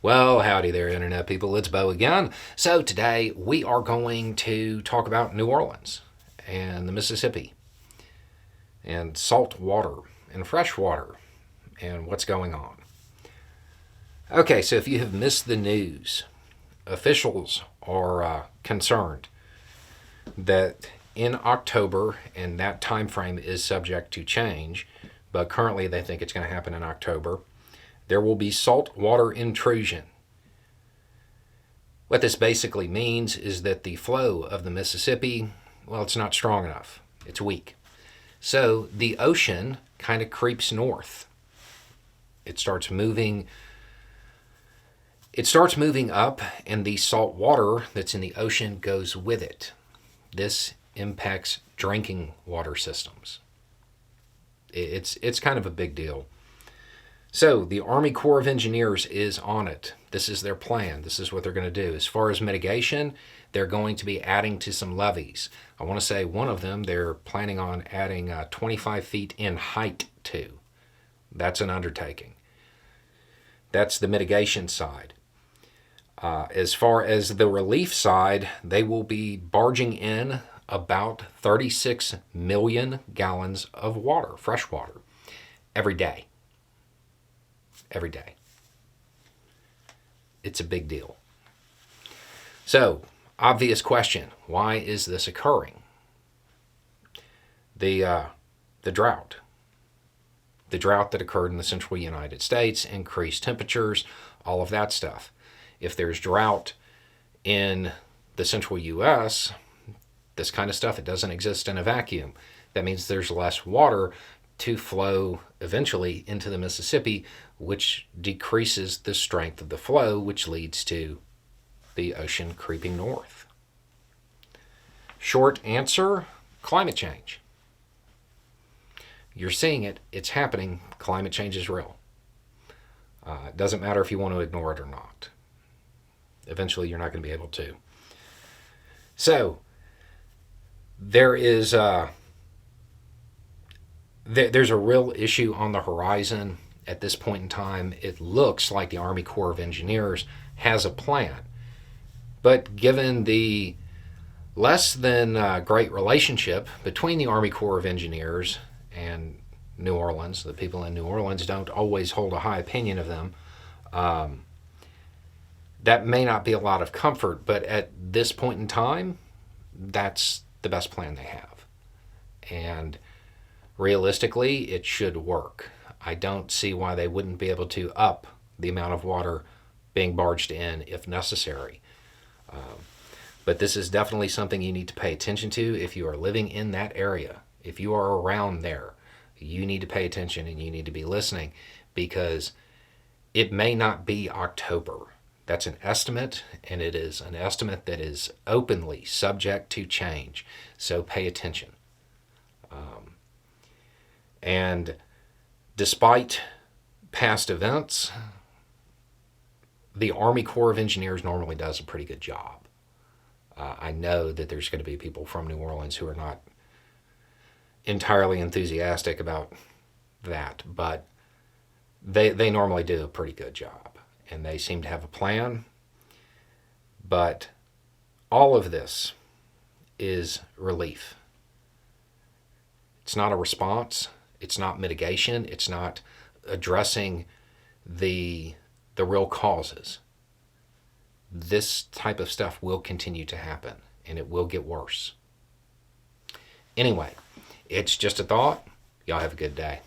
Well, howdy there, Internet people. It's Bo again. So, today we are going to talk about New Orleans and the Mississippi and salt water and fresh water and what's going on. Okay, so if you have missed the news, officials are concerned that in October, and that time frame is subject to change, but currently they think it's going to happen in October, there will be salt water intrusion. What this basically means is that the flow of the Mississippi, well, it's not strong enough. It's weak. So the ocean kind of creeps north. It starts moving up, and the salt water that's in the ocean goes with it. This impacts drinking water systems. It's kind of a big deal. So the Army Corps of Engineers is on it. This is their plan. This is what they're going to do. As far as mitigation, they're going to be adding to some levees. I want to say one of them they're planning on adding 25 feet in height to. That's an undertaking. That's the mitigation side. As far as the relief side, they will be barging in about 36 million gallons of water, fresh water, every day. Every day. It's a big deal. So, obvious question, why is this occurring? The drought. The drought that occurred in the central United States, increased temperatures, all of that stuff. If there's drought in the central U.S., this kind of stuff, it doesn't exist in a vacuum. That means there's less water to flow eventually into the Mississippi, which decreases the strength of the flow, which leads to the ocean creeping north. Short answer, climate change. You're seeing it, it's happening, climate change is real. It doesn't matter if you want to ignore it or not. Eventually, you're not going to be able to. So, there's a real issue on the horizon at this point in time. It looks like the Army Corps of Engineers has a plan. But given the less than great relationship between the Army Corps of Engineers and New Orleans, the people in New Orleans don't always hold a high opinion of them. That may not be a lot of comfort, but at this point in time, that's the best plan they have. And realistically, it should work. I don't see why they wouldn't be able to up the amount of water being barged in if necessary. But this is definitely something you need to pay attention to if you are living in that area. If you are around there, you need to pay attention and you need to be listening, because it may not be October. That's an estimate, and it is an estimate that is openly subject to change. So pay attention. And despite past events, the Army Corps of Engineers normally does a pretty good job. I know that there's going to be people from New Orleans who are not entirely enthusiastic about that, but they normally do a pretty good job, and they seem to have a plan. But all of this is relief. It's not a response. It's not mitigation. It's not addressing the real causes. This type of stuff will continue to happen, and it will get worse. Anyway, it's just a thought. Y'all have a good day.